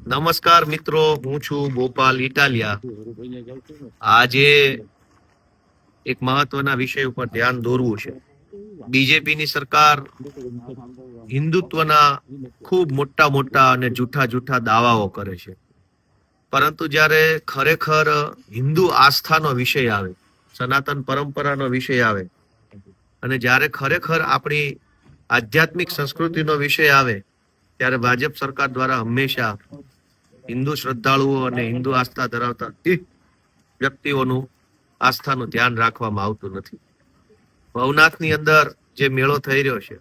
નમસ્કાર મિત્રો, હું છું ગોપાલ ઇટાલિયા. આજે એક મહત્વના વિષય ઉપર ધ્યાન દોરવું છે. બીજેપીની સરકાર હિન્દુત્વના ખૂબ મોટા મોટા અને જૂઠા દાવાઓ કરે છે, પરંતુ જ્યારે ખરેખર હિન્દુ આસ્થાનો વિષય આવે, સનાતન પરંપરાનો વિષય આવે, અને જ્યારે ખરેખર આપણી આધ્યાત્મિક સંસ્કૃતિનો વિષય આવે, ત્યારે ભાજપ સરકાર દ્વારા હંમેશા હિન્દુ શ્રદ્ધાળુઓ અને હિન્દુ આસ્થા ધરાવતા વ્યક્તિઓનું આસ્થાનું ધ્યાન રાખવામાં આવતું નથી. ભવનાથની અંદર જે મેળો થઈ રહ્યો છે,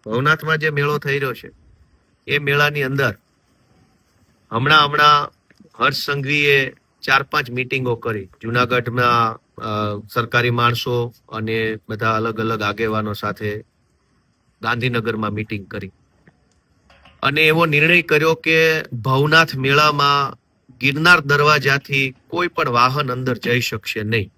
ભવનાથમાં જે મેળો થઈ રહ્યો છે, એ મેળાની અંદર હમણાં હર્ષ સંઘવીએ 4-5 મીટિંગો કરી. જુનાગઢમાં સરકારી માણસો અને બધા અલગ અલગ આગેવાનો સાથે ગાંધીનગરમાં મીટિંગ કરી અને એવો નિર્ણય કર્યો કે ભવનાથ મેળામાં ગિરનાર દરવાજાથી કોઈ પણ વાહન અંદર જઈ શકશે નહીં.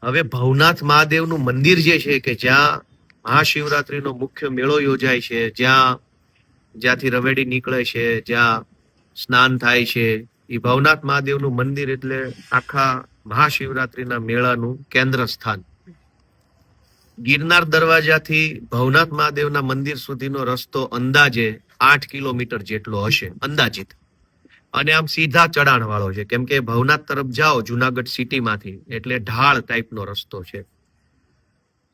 હવે ભવનાથ મહાદેવનું મંદિર જે છે કે જ્યાં મહાશિવરાત્રીનો મુખ્ય મેળો યોજાય છે, જ્યાંથી રવેડી નીકળે છે, જ્યાં સ્નાન થાય છે, એ ભવનાથ મહાદેવનું મંદિર એટલે આખા મહાશિવરાત્રીના મેળાનું કેન્દ્ર સ્થાન. ગિરનાર દરવાજાથી ભવનાથ મહાદેવના મંદિર સુધીનો રસ્તો અંદાજે 8 કિલોમીટર જેટલો હશે, અંદાજિત. અને આમ સીધા ચડાણ વાળો છે, કેમ કે ભવનાથ તરફ જાઓ જુનાગઢ સિટીમાંથી એટલે ઢાળ ટાઈપનો રસ્તો છે.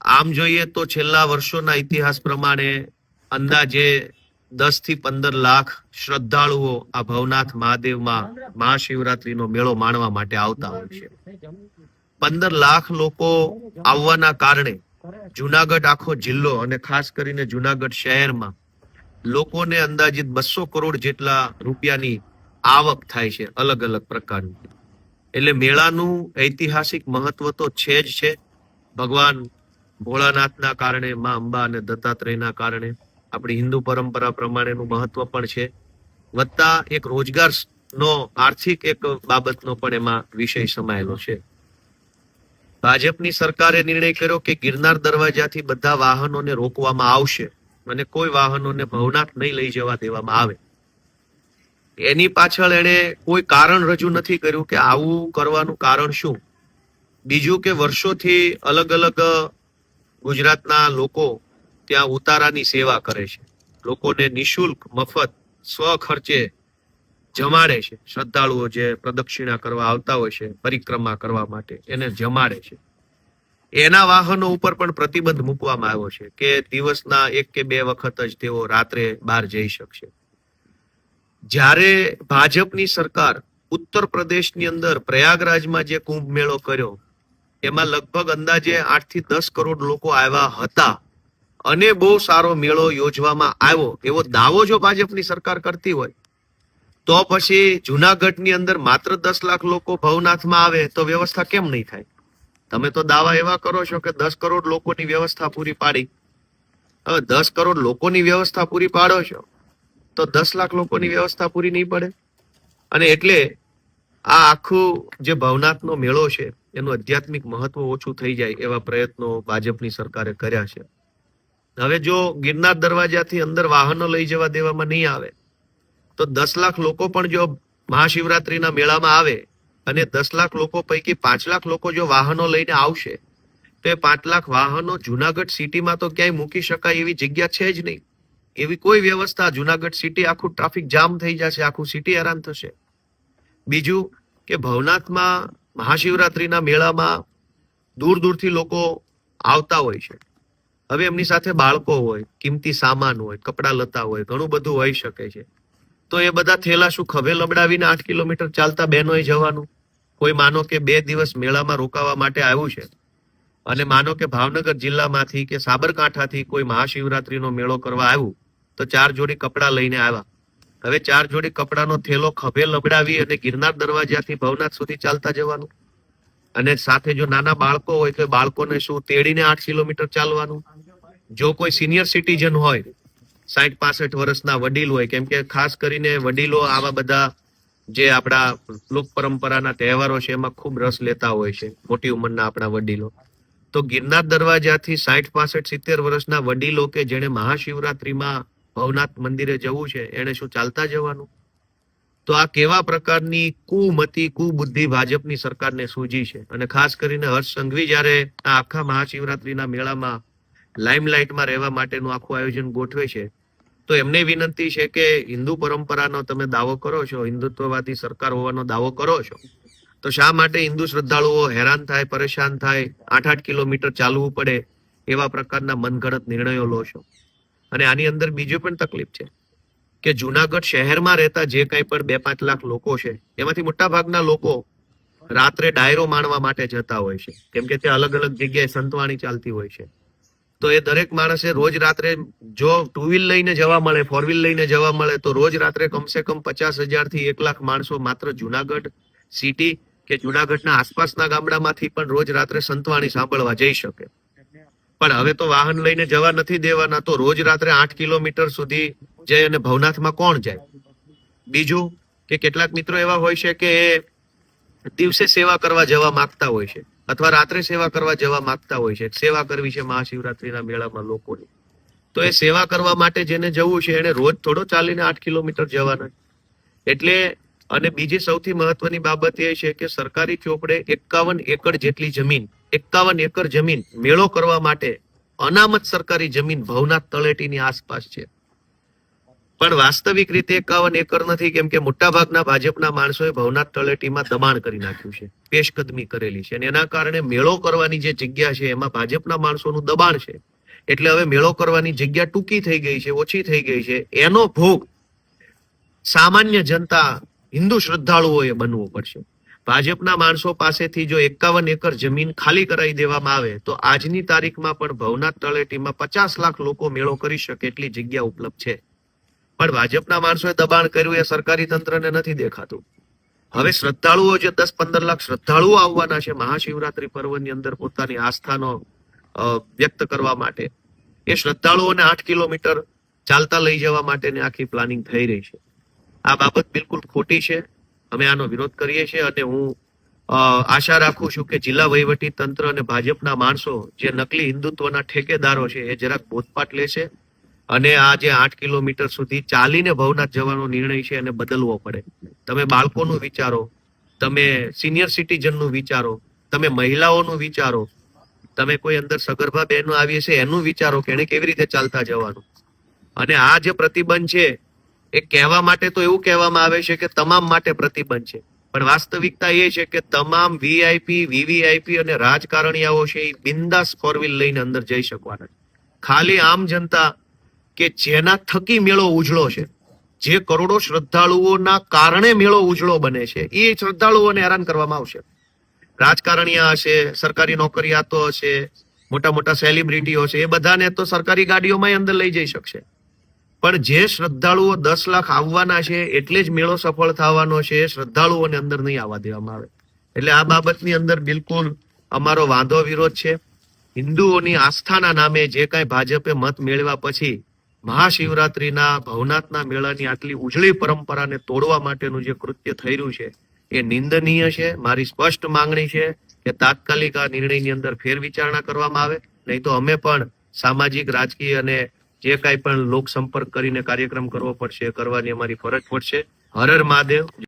આમ જોઈએ તો છેલ્લા વર્ષોના ઇતિહાસ પ્રમાણે અંદાજે 10 થી 15 લાખ શ્રદ્ધાળુઓ આ ભવનાથ મહાદેવમાં મહાશિવરાત્રીનો મેળો માણવા માટે આવતા હોય છે. 15 લાખ લોકો આવવાના કારણે જુનાગઢ આખો જિલ્લો અને ખાસ કરીને જુનાગઢ શહેરમાં લોકોને અંદાજિત 200 કરોડ જેટલા રૂપિયાની આવક થાય છે, અલગ અલગ પ્રકારની. એટલે મેળાનું ઐતિહાસિક મહત્વ તો છે જ છે. ભગવાન ભોળાનાથના કારણે, મા અંબા અને દત્તાત્રેયના કારણે આપણી હિન્દુ પરંપરા પ્રમાણેનું મહત્વ પણ છે. વત્તા એક રોજગારનો આર્થિક એક બાબતનો પણ એમાં વિષય સમાયેલો છે. ભાજપની સરકારે નિર્ણય કર્યો કે ગિરનાર દરવાજાથી બધા વાહનોને રોકવામાં આવશે અને કોઈ વાહનોને ભવનાથ નહીં લઈ જવા દેવામાં આવે. એની પાછળ એને કોઈ કારણ રજૂ નથી કર્યું કે આવું કરવાનું કારણ શું. બીજું કે વર્ષોથી અલગ અલગ ગુજરાતના લોકો ત્યાં ઉતારાની સેવા કરે છે, લોકોને નિઃશુલ્ક મફત સ્વ ખર્ચે જમાડે છે. શ્રદ્ધાળુઓ જે પ્રદક્ષિણા કરવા આવતા હોય છે પરિક્રમા કરવા માટે, એને જમાડે છે. એના વાહનો ઉપર પણ પ્રતિબંધ મૂકવામાં આવ્યો છે કે દિવસના 1 કે 2 વખત જ તેઓ રાત્રે બહાર જઈ શકશે. જ્યારે ભાજપની સરકાર ઉત્તર પ્રદેશની અંદર પ્રયાગરાજમાં જે કુંભ મેળો કર્યો, એમાં લગભગ અંદાજે 8 થી 10 કરોડ લોકો આવ્યા હતા અને બહુ સારો મેળો યોજવામાં આવ્યો એવો દાવો જો ભાજપની સરકાર કરતી હોય, તો પછી જુનાગઢની અંદર માત્ર 10 લાખ લોકો ભવનાથમાં આવે તો વ્યવસ્થા કેમ નહીં થાય? તમે તો દાવા એવા કરો છો કે 10 કરોડ લોકોની વ્યવસ્થા પૂરી પાડી. હવે 10 કરોડ લોકોની વ્યવસ્થા પૂરી પાડો છો તો 10 લાખ લોકોની વ્યવસ્થા પૂરી નહીં પડે. અને એટલે આ આખું જે ભવનાથનો મેળો છે એનું આધ્યાત્મિક મહત્વ ઓછું થઈ જાય એવા પ્રયત્નો ભાજપની સરકારે કર્યા છે. હવે જો ગિરનાર દરવાજાથી અંદર વાહનો લઈ જવા દેવામાં નહીં આવે તો 10 લાખ લોકો પણ જો મહાશિવરાત્રીના મેળામાં આવે અને 10 લાખ લોકો પૈકી 5 લાખ લોકો જો વાહનો લઈને આવશે તો એ 5 લાખ વાહનો જુનાગઢ સિટીમાં તો ક્યાંય મૂકી શકાય એવી જગ્યા છે જ નહીં. એવી કોઈ વ્યવસ્થા, જુનાગઢ સિટી આખું ટ્રાફિક જામ થઈ જશે, આખું સિટી હેરાન થશે. બીજું કે ભવનાથમાં મહાશિવરાત્રીના મેળામાં દૂર દૂરથી લોકો આવતા હોય છે. હવે એમની સાથે બાળકો હોય, કિંમતી સામાન હોય, કપડા લતા હોય, ઘણું બધું હોઈ શકે છે. તો એ બધા થેલા શું ખભે લબડાવીને 8 કિલોમીટર ચાલતા બહેનોએ જવાનું? કોઈ માનો કે 2 દિવસ મેળામાં રોકાવા માટે આવ્યું છે અને માનો કે ભાવનગર જિલ્લામાંથી કે સાબરકાંઠાથી કોઈ મહાશિવરાત્રીનો મેળો કરવા આવ્યું તો 4 જોડી કપડા લઈને આવ્યા. હવે 4 જોડી કપડાનો થેલો ખભે લબડાવી અને ગિરનાર દરવાજાથી ભવનાથ સુધી ચાલતા જવાનું. અને સાથે જો નાના બાળકો હોય તો બાળકોને શું તેડીને 8 કિલોમીટર ચાલવાનું? જો કોઈ સિનિયર સિટીઝન હોય, 60-65 વર્ષના વડીલ હોય, કેમ કે ખાસ કરીને વડીલો આવા બધા જે આપણા લોક પરંપરાના તહેવારો છે એમાં ખૂબ રસ લેતા હોય છે, મોટી ઉંમરના આપણા વડીલો. તો ગિરનાર દરવાજાથી 60, 65, 70 વર્ષના વડીલો કે જેને મહાશિવરાત્રીમાં ભવનાથ મંદિરે જવું છે એને શું ચાલતા જવાનું? તો આ કેવા પ્રકારની કુમતી કુબુદ્ધિ ભાજપની સરકારને સૂજી છે? અને ખાસ કરીને હર્ષ સંઘવી જયારે આ આખા મહાશિવરાત્રીના મેળામાં લાઇમલાઇટમાં રહેવા માટેનું આખું આયોજન ગોઠવે છે, તો એમને વિનંતી છે કે હિન્દુ પરંપરાનો તમે દાવો કરો છો, હિન્દુત્વવાદી સરકાર હોવાનો દાવો કરો છો, તો શા માટે હિન્દુ શ્રદ્ધાળુઓ હેરાન થાય, પરેશાન થાય, 8-8 કિલોમીટર ચાલવું પડે, એવા પ્રકારના મનગઢંત નિર્ણયો લો છો? અને આની અંદર બીજી પણ તકલીફ છે કે જુનાગઢ શહેરમાં રહેતા જે કંઈ પણ 2-5 લાખ લોકો છે, એમાંથી મોટા ભાગના લોકો રાત્રે ડાયરો માણવા માટે જતા હોય છે, કેમ કે ત્યાં અલગ અલગ જગ્યાએ સંતવાણી ચાલતી હોય છે. તો એ દરેક માણસે રોજ રાત્રે જો 2 વ્હીલ લઈને જવા મળે, 4 વ્હીલ લઈને જવા મળે, તો રોજ રાત્રે કમસે કમ 50,000 થી 1 લાખ માણસો માત્ર જુનાગઢ સિટી કે જુનાગઢના આસપાસના ગામડામાંથી પણ રોજ રાત્રે સંતવાણી સાંભળવા જઈ શકે. પણ હવે તો વાહન લઈને જવા નથી દેવાના, તો રોજ રાત્રે 8 કિલોમીટર સુધી જઈ અને ભવનાથમાં કોણ જાય? બીજું કે કેટલાક મિત્રો એવા હોય છે કે એ દિવસે સેવા કરવા જવા માંગતા હોય છે અથવા રાત્રે સેવા કરવા જવા માંગતા હોય છે. સેવા કરવી છે મહાશિવરાત્રીના મેળામાં લોકોની, તો એ સેવા કરવા માટે જેને જવું છે એને રોજ થોડો ચાલીને 8 કિલોમીટર જવાના. એટલે અને બીજી સૌથી મહત્વની બાબત એ છે કે સરકારી ચોપડે 51 એકર જેટલી જમીન, 51 એકર જમીન મેળો કરવા માટે અનામત સરકારી જમીન ભવનાથ તળેટીની આસપાસ છે. પણ વાસ્તવિક રીતે 51 એકર નથી, કેમ કે મોટા ભાગના ભાજપના માણસોએ ભવનાથ તળેટીમાં દબાણ કરી નાખ્યું છે, પેશકદમી કરેલી છે, અને એના કારણે મેળો કરવાની જે જગ્યા છે એમાં ભાજપના માણસોનું દબાણ છે. એટલે હવે મેળો કરવાની જગ્યા ટૂંકી થઈ ગઈ છે, ઓછી થઈ ગઈ છે. એનો ભોગ સામાન્ય જનતા, હિન્દુ શ્રદ્ધાળુઓએ બનવું પડશે. ભાજપના માણસો પાસેથી જો 51 એકર જમીન ખાલી કરાવી દેવામાં આવે તો આજની તારીખમાં પણ ભવનાથ તળેટીમાં 50 લાખ લોકો મેળો કરી શકે એટલી જગ્યા ઉપલબ્ધ છે. પણ ભાજપના માણસોએ દબાણ કર્યું એ સરકારી તંત્રને નથી દેખાતું. હવે શ્રદ્ધાળુઓ જે 10-15 લાખ શ્રદ્ધાળુઓ આવવાના છે મહાશિવરાત્રી પર્વની અંદર પોતાની આસ્થાનો વ્યક્ત કરવા માટે, એ શ્રદ્ધાળુઓને 8 કિલોમીટર ચાલતા લઈ જવા માટેની આખી પ્લાનિંગ થઈ રહી છે. આ બાબત બિલકુલ ખોટી છે. અમે આનો વિરોધ કરીએ છીએ અને હું આશા રાખું છું કે જિલ્લા વહીવટી તંત્ર અને ભાજપના માણસો જે નકલી હિન્દુત્વના ઠેકેદારો છે એ જરાક બોધપાઠ લેશે અને આ જે 8 કિલોમીટર સુધી ચાલીને ભવનાથ જવાનો નિર્ણય છે એને બદલવો પડે. તમે બાળકોનું વિચારો, તમે સિનિયર સિટીઝનનું વિચારો, તમે મહિલાઓનું વિચારો, તમે કોઈ અંદર સગર્ભા બહેનો આવી છે એનું વિચારો કે એને કેવી રીતે ચાલતા જવાનું. અને આ જે પ્રતિબંધ છે એ કહેવા માટે તો એવું કહેવામાં આવે છે કે તમામ માટે પ્રતિબંધ છે, પણ વાસ્તવિકતા એ છે કે તમામ વીઆઈપી, વીવીઆઈપી અને રાજકારણીયાઓ છે એ બિંદાસ 4 વ્હીલ લઈને અંદર જઈ શકવાના. ખાલી આમ જનતા કે જેના થકી મેળો ઉજળો છે, જે કરોડો શ્રદ્ધાળુઓના કારણે મેળો ઉજળો બને છે, એ શ્રદ્ધાળુઓને હેરાન કરવામાં આવશે. રાજકારણીયા હશે, સરકારી નોકરિયાતો હશે, મોટા મોટા સેલિબ્રિટીઓ છે, એ બધાને તો સરકારી ગાડીઓમાં અંદર લઈ જઈ શકશે. પણ જે શ્રદ્ધાળુઓ 10 લાખ આવવાના છે એટલે જ મેળો સફળ થવાનો છે, એ શ્રદ્ધાળુઓને અંદર નહીં આવવા દેવામાં આવે. એટલે આ બાબતની અંદર બિલકુલ અમારો વાંધો વિરોધ છે. હિન્દુઓની આસ્થાના નામે જે કાંઈ ભાજપે મત મેળવ્યા પછી મહાશિવરાત્રીના ભવનાથના મેળાની આટલી ઉજળી પરંપરાને તોડવા માટેનું જે કૃત્ય થઈ રહ્યું છે એ નિંદનીય છે. મારી સ્પષ્ટ માંગણી છે કે તાત્કાલિક આ નિર્ણયની અંદર ફેરવિચારણા કરવામાં આવે, નહીં તો અમે પણ સામાજિક, રાજકીય અને જે કાંઈ પણ લોક સંપર્ક કરીને કાર્યક્રમ કરવો પડશે એ કરવાની અમારી ફરજ પડશે. હર હર મહાદેવ.